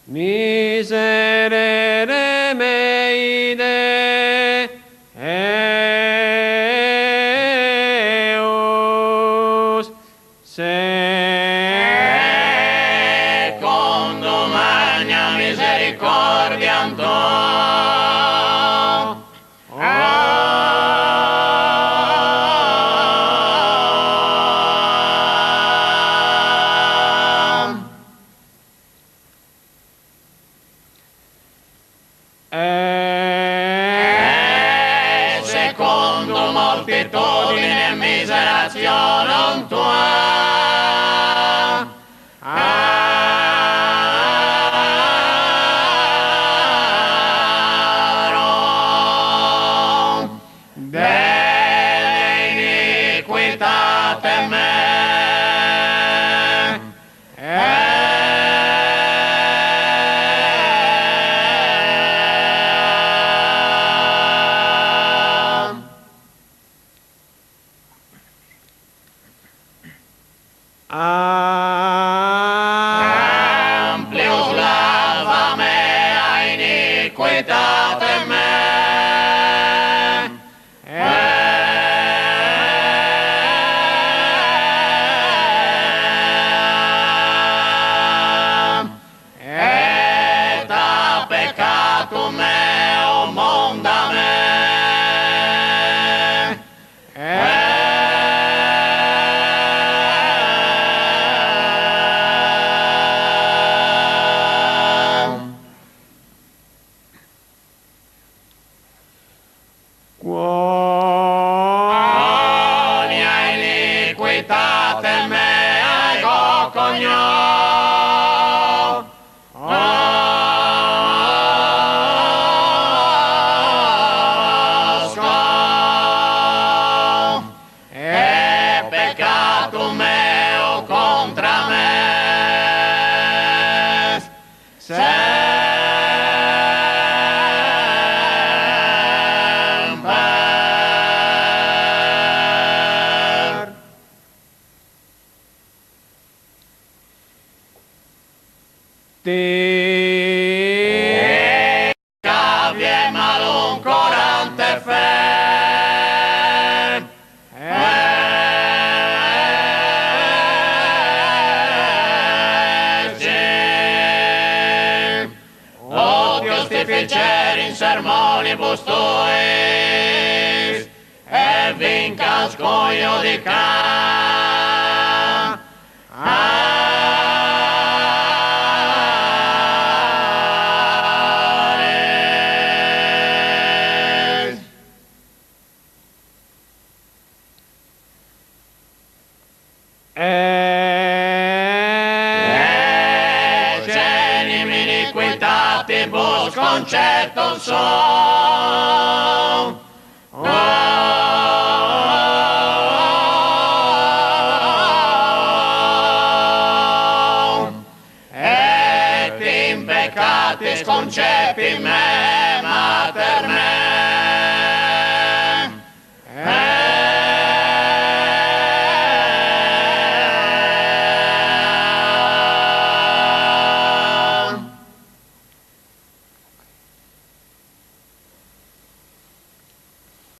miserere mei Deus, secondo magna misericordia tua. Secondo moltitudine e miserazione tua. Aaron, delle iniquità te me. Amplius lava mea iniquitate me. Et a peccatum meo monda me. Quonia iniquitate mea ego conio. E peccatum meo contra me. Te Cavie maluncorante fe. O justificere in sermonibus tuis, e vincas coio di ca. Cenim iniquitatibus conceptum sum. Et in peccatis concepi me mater me.